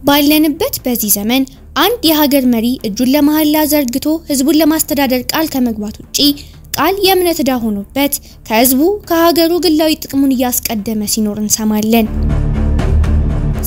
ባለንበት በዚህ ዘመን አንድ የሀገር መሪ እጁን ለመሐላ ዘርግቶ ህዝቡን ለማስተዳደር ቃል ከመግባት ውጪ ቃል የእምነት ዕዳ ሆኖበት ከህዝቡ ከሀገሩ ግላዊ ጥቅሙን እያስቀደመ ሲኖር እንሰማለን።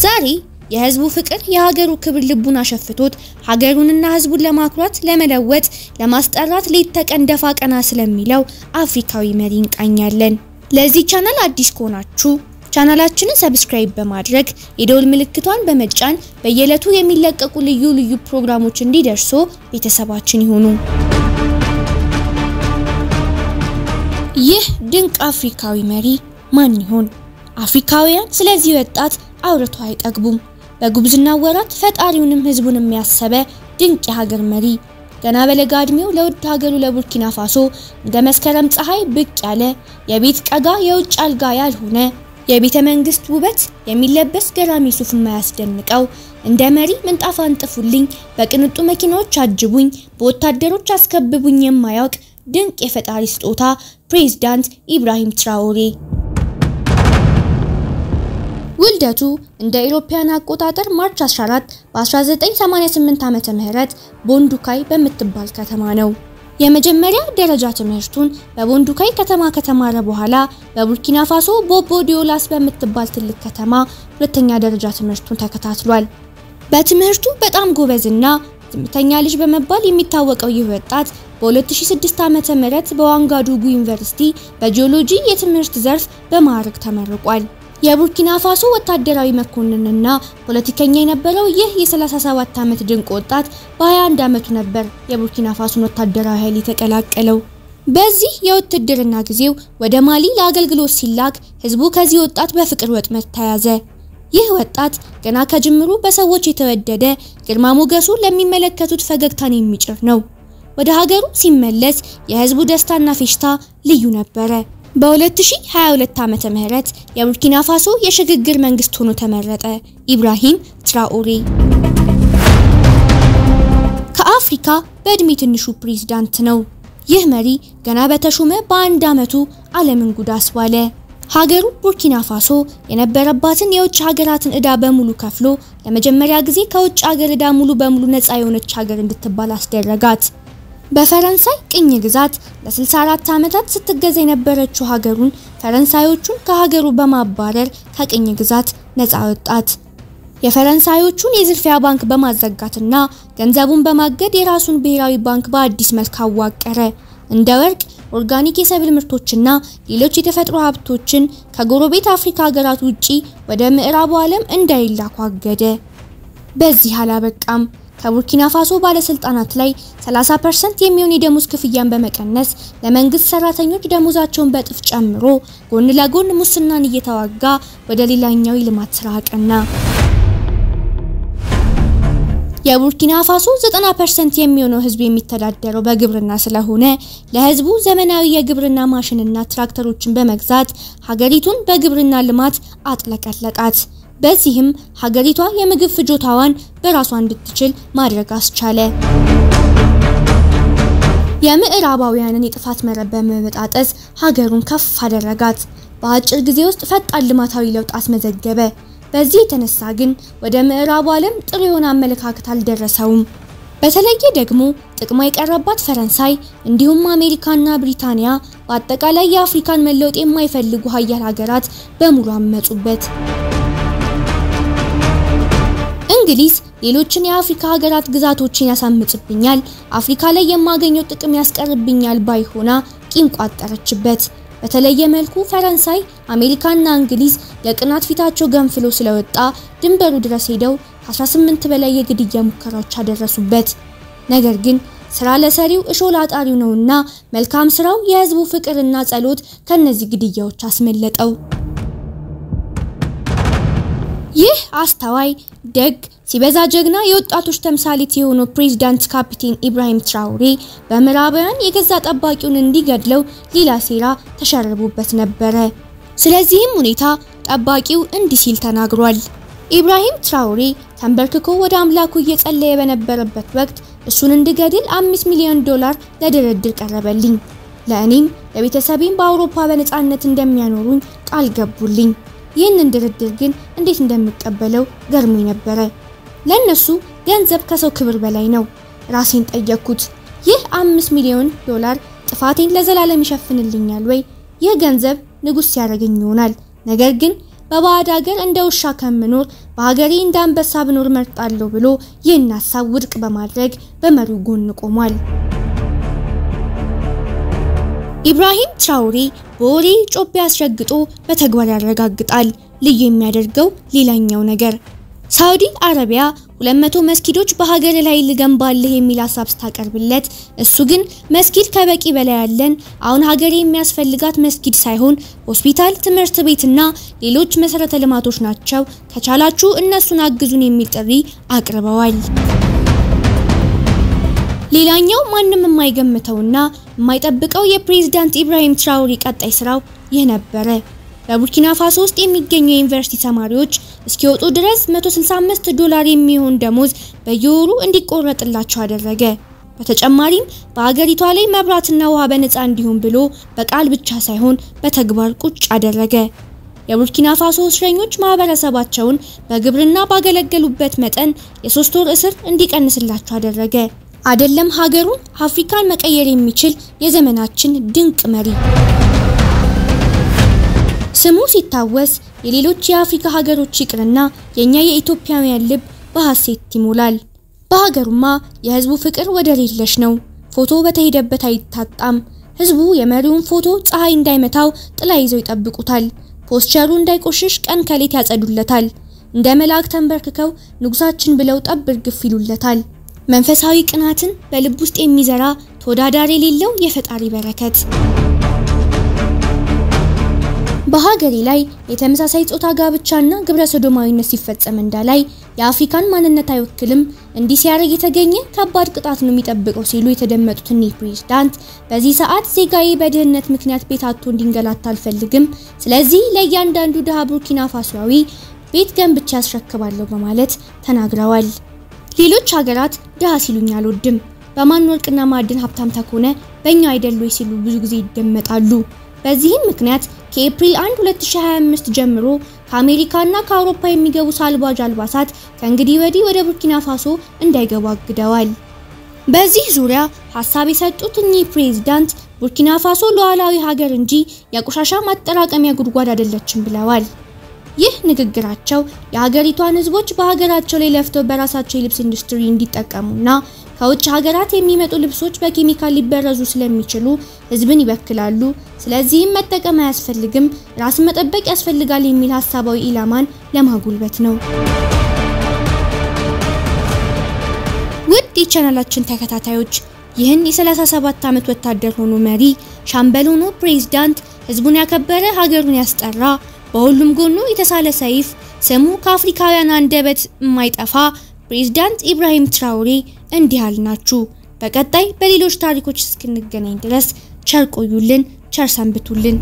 ዛሬ የህዝቡ ፍቅር የሀገሩ ክብር ልቡን አሸፍቶት ሀገሩንና ህዝቡን ለማኩራት ለመለወጥ ለማስጠራት ሊተቀን ደፋ ቀና ስለሚለው አፍሪካዊ መሪ እንቃኛለን። ለዚህ ቻናል አዲስ ከሆናችሁ ቻናላችንን ሰብስክራይብ በማድረግ የደወል ምልክቷን በመጫን በየዕለቱ የሚለቀቁ ልዩ ፕሮግራሞች እንዲደርሱ ቤተሰባችን ይሁኑ። ይህ ድንቅ አፍሪካዊ መሪ ማን ይሆን? አፍሪካውያን ስለዚህ ወጣት አውርቶ አይጠግቡም። በጉብዝና ወራት ፈጣሪውንም ህዝቡንም ያሰበ ድንቅ የሀገር መሪ ገና በለጋ እድሜው ለውድ ሀገሩ ለቡርኪና ፋሶ እንደ መስከረም ፀሐይ ብቅ ያለ የቤት ቀጋ የውጭ አልጋ ያልሆነ የቤተ መንግስት ውበት የሚለበስ ገራሚ ሱፍ የማያስደንቀው እንደ መሪ ምንጣፍ አንጥፉልኝ በቅንጡ መኪናዎች አጅቡኝ በወታደሮች አስከብቡኝ የማያውቅ ድንቅ የፈጣሪ ስጦታ ፕሬዝዳንት ኢብራሂም ትራኦሬ። ውልደቱ እንደ ኢሮፒያን አቆጣጠር ማርች 14 በ1988 ዓመተ ምህረት ቦንዱካይ በምትባል ከተማ ነው። የመጀመሪያ ደረጃ ትምህርቱን በቦንዱካይ ከተማ ከተማረ በኋላ በቡርኪና ፋሶ ቦቦ ዲዮላስ በምትባል ትልቅ ከተማ ሁለተኛ ደረጃ ትምህርቱን ተከታትሏል። በትምህርቱ በጣም ጎበዝና ዝምተኛ ልጅ በመባል የሚታወቀው ይህ ወጣት በ2006 ዓመተ ምህረት በዋንጋዱጉ ዩኒቨርሲቲ በጂኦሎጂ የትምህርት ዘርፍ በማዕረግ ተመርቋል። የቡርኪና ፋሶ ወታደራዊ መኮንንና ፖለቲከኛ የነበረው ይህ የ37 ዓመት ድንቅ ወጣት በ21 ዓመቱ ነበር የቡርኪና ፋሶን ወታደራዊ ኃይል የተቀላቀለው። በዚህ የውትድርና ጊዜው ወደ ማሊ ለአገልግሎት ሲላክ ህዝቡ ከዚህ ወጣት በፍቅር ወጥመድ ተያዘ። ይህ ወጣት ገና ከጅምሩ በሰዎች የተወደደ ግርማ ሞገሱ ለሚመለከቱት ፈገግታን የሚጭር ነው። ወደ ሀገሩ ሲመለስ የህዝቡ ደስታና ፌሽታ ልዩ ነበረ። በ2022 ዓመተ ምህረት የቡርኪና ፋሶ የሽግግር መንግስት ሆኖ ተመረጠ። ኢብራሂም ትራኦሬ ከአፍሪካ በእድሜ ትንሹ ፕሬዝዳንት ነው። ይህ መሪ ገና በተሾመ በአንድ ዓመቱ ዓለምን ጉድ አስባለ። ሀገሩ ቡርኪና ፋሶ የነበረባትን የውጭ ሀገራትን ዕዳ በሙሉ ከፍሎ ለመጀመሪያ ጊዜ ከውጭ ሀገር ዕዳ ሙሉ በሙሉ ነፃ የሆነች ሀገር እንድትባል አስደረጋት። በፈረንሳይ ቅኝ ግዛት ለ64 ዓመታት ስትገዛ የነበረችው ሀገሩን ፈረንሳዮቹን ከሀገሩ በማባረር ከቅኝ ግዛት ነፃ ወጣት። የፈረንሳዮቹን የዝርፊያ ባንክ በማዘጋትና ገንዘቡን በማገድ የራሱን ብሔራዊ ባንክ በአዲስ መልክ አዋቀረ። እንደ ወርቅ፣ ኦርጋኒክ የሰብል ምርቶችና ሌሎች የተፈጥሮ ሀብቶችን ከጎረቤት አፍሪካ ሀገራት ውጪ ወደ ምዕራቡ ዓለም እንዳይላኩ አገደ። በዚህ አላበቃም። ከቡርኪና ፋሶ ባለስልጣናት ላይ 30% የሚሆን የደሞዝ ክፍያን በመቀነስ ለመንግስት ሰራተኞች ደሞዛቸውን በጥፍ ጨምሮ ጎን ለጎን ሙስናን እየተዋጋ ወደ ሌላኛው የልማት ስራ አቀና። የቡርኪና ፋሶ 90% የሚሆነው ህዝብ የሚተዳደረው በግብርና ስለሆነ ለህዝቡ ዘመናዊ የግብርና ማሽንና ትራክተሮችን በመግዛት ሀገሪቱን በግብርና ልማት አጥለቀለቃት። በዚህም ሀገሪቷ የምግብ ፍጆታዋን በራሷ እንድትችል ማድረግ አስቻለ። የምዕራባውያንን የጥፋት መረብ በመበጣጠስ ሀገሩን ከፍ አደረጋት። በአጭር ጊዜ ውስጥ ፈጣን ልማታዊ ለውጥ አስመዘገበ። በዚህ የተነሳ ግን ወደ ምዕራቡ ዓለም ጥሩ የሆነ አመለካከት አልደረሰውም። በተለየ ደግሞ ጥቅሟ የቀረባት ፈረንሳይ እንዲሁም አሜሪካና ብሪታንያ በአጠቃላይ የአፍሪካን መለወጥ የማይፈልጉ ሀያል ሀገራት በሙሉ አመጹበት። እንግሊዝ ሌሎችን የአፍሪካ ሀገራት ግዛቶችን ያሳምጽብኛል፣ አፍሪካ ላይ የማገኘው ጥቅም ያስቀርብኛል ባይሆና ቂም ቋጠረችበት። በተለየ መልኩ ፈረንሳይ፣ አሜሪካና እንግሊዝ የቅናት ፊታቸው ገንፍሎ ስለወጣ ድንበሩ ድረስ ሄደው 18 በላይ የግድያ ሙከራዎች አደረሱበት። ነገር ግን ስራ ለሰሪው እሾህ ላጣሪው ነውና መልካም ስራው የህዝቡ ፍቅርና ጸሎት ከነዚህ ግድያዎች አስመለጠው። ይህ አስተዋይ ደግ ሲበዛ ጀግና የወጣቶች ተምሳሌት የሆነው ፕሬዝዳንት ካፒቴን ኢብራሂም ትራኦሬ በምዕራባውያን የገዛ ጠባቂውን እንዲገድለው ሌላ ሴራ ተሸርቦበት ነበረ። ስለዚህም ሁኔታ ጠባቂው እንዲህ ሲል ተናግሯል። ኢብራሂም ትራኦሬ ተንበርክኮ ወደ አምላኩ እየጸለየ በነበረበት ወቅት እሱን እንድገድል $5 ሚሊዮን ለድርድር ቀረበልኝ። ለእኔም ለቤተሰቤም በአውሮፓ በነፃነት እንደሚያኖሩኝ ቃል ገቡልኝ። ይህንን ድርድር ግን እንዴት እንደምቀበለው ገርሞኝ ነበር። ለነሱ ገንዘብ ከሰው ክብር በላይ ነው። ራሴን ጠየቅኩት፣ ይህ $5 ሚሊዮን ጥፋቴን ለዘላለም ይሸፍንልኛል ወይ? ይህ ገንዘብ ንጉስ ያረጋኝ ይሆናል። ነገር ግን በባዕድ ሀገር እንደ ውሻ ከምኖር በሀገሬ እንደ አንበሳ ብኖር መርጣለሁ ብሎ ይህን ሐሳብ ውድቅ በማድረግ በመሪው ጎን ቆሟል። ኢብራሂም ትራኦሬ በወሬ ጮቤ አስረግጦ በተግባር ያረጋግጣል። ልዩ የሚያደርገው ሌላኛው ነገር ሳውዲ አረቢያ 200 መስጊዶች በሀገር ላይ ልገንባልህ የሚል ሐሳብ ስታቀርብለት እሱ ግን መስጊድ ከበቂ በላይ ያለን፣ አሁን ሀገሬ የሚያስፈልጋት መስጊድ ሳይሆን ሆስፒታል፣ ትምህርት ቤትና ሌሎች መሰረተ ልማቶች ናቸው፣ ከቻላችሁ እነሱን አግዙን የሚል ጥሪ አቅርበዋል። ሌላኛው ማንም የማይገምተውና የማይጠብቀው የፕሬዝዳንት ኢብራሂም ትራኦሬ ቀጣይ ስራው ይህ ነበር። በቡርኪና ፋሶ ውስጥ የሚገኙ የዩኒቨርሲቲ ተማሪዎች እስኪወጡ ድረስ $165 የሚሆን ደሞዝ በየወሩ እንዲቆረጥላቸው አደረገ። በተጨማሪም በአገሪቷ ላይ መብራትና ውሃ በነፃ እንዲሆን ብሎ በቃል ብቻ ሳይሆን በተግባር ቁጭ አደረገ። የቡርኪና ፋሶ እስረኞች ማህበረሰባቸውን በግብርና ባገለገሉበት መጠን የ3 ወር እስር እንዲቀንስላቸው አደረገ። አይደለም ሀገሩን አፍሪካን መቀየር የሚችል የዘመናችን ድንቅ መሪ። ስሙ ሲታወስ የሌሎች የአፍሪካ ሀገሮች ይቅርና የኛ የኢትዮጵያውያን ልብ በሐሴት ይሞላል። በሀገሩማ የህዝቡ ፍቅር ወደር የለሽ ነው። ፎቶ በተሄደበት አይታጣም። ህዝቡ የመሪውን ፎቶ ፀሐይ እንዳይመታው ጥላ ይዘው ይጠብቁታል። ፖስቸሩ እንዳይቆሽሽ ቀን ከሌት ያጸዱለታል። እንደ መልአክ ተንበርክከው ንጉሳችን ብለው ጠብር ግፍ ይሉለታል። መንፈሳዊ ቅናትን በልብ ውስጥ የሚዘራ ተወዳዳሪ የሌለው የፈጣሪ በረከት። በሀገሬ ላይ የተመሳሳይ ጾታ ጋብቻና ግብረ ሰዶማዊነት ሲፈጸም እንዳላይ የአፍሪካን ማንነት አይወክልም፣ እንዲህ ሲያረግ የተገኘ ከባድ ቅጣት ነው የሚጠብቀው ሲሉ የተደመጡት እኒ ፕሬዝዳንት በዚህ ሰዓት ዜጋዬ በድህነት ምክንያት ቤት አጥቶ እንዲንገላታ አልፈልግም፣ ስለዚህ ለእያንዳንዱ ድሃ ቡርኪና ፋሶዊ ቤት ገንብቻ ያስረክባለሁ በማለት ተናግረዋል። ሌሎች ሀገራት ድሃ ሲሉኝ አልወድም፣ በማን ወርቅና ማዕድን ሀብታም ተኮነ በእኛ አይደል ወይ ሲሉ ብዙ ጊዜ ይደመጣሉ። በዚህም ምክንያት ከኤፕሪል 1 2025 ጀምሮ ከአሜሪካና ከአውሮፓ የሚገቡ ሳልባጅ አልባሳት ከእንግዲህ ወዲህ ወደ ቡርኪና ፋሶ እንዳይገቡ አግደዋል። በዚህ ዙሪያ ሐሳብ የሰጡት እኚህ ፕሬዝዳንት ቡርኪና ፋሶ ሉዓላዊ ሀገር እንጂ የቆሻሻ ማጠራቀሚያ ጉድጓድ አይደለችም ብለዋል። ይህ ንግግራቸው የሀገሪቷን ህዝቦች በሀገራቸው ላይ ለፍተው በራሳቸው የልብስ ኢንዱስትሪ እንዲጠቀሙና ከውጭ ሀገራት የሚመጡ ልብሶች በኬሚካል ሊበረዙ ስለሚችሉ ህዝብን ይበክላሉ፣ ስለዚህም መጠቀም አያስፈልግም፣ ራስን መጠበቅ ያስፈልጋል የሚል ሐሳባዊ ኢላማን ለማጉልበት ነው። ውድ የቻናላችን ተከታታዮች ይህን የ37 ዓመት ወታደር ሆኖ መሪ፣ ሻምበል ሆኖ ፕሬዝዳንት፣ ህዝቡን ያከበረ ሀገሩን ያስጠራ፣ በሁሉም ጎኑ የተሳለ ሰይፍ፣ ስሙ ከአፍሪካውያን አንደበት የማይጠፋ ፕሬዝዳንት ኢብራሂም ትራኦሬ እንዲህ አልናችሁ። በቀጣይ በሌሎች ታሪኮች እስክንገናኝ ድረስ ቸር ቆዩልን፣ ቸር ሰንብቱልን።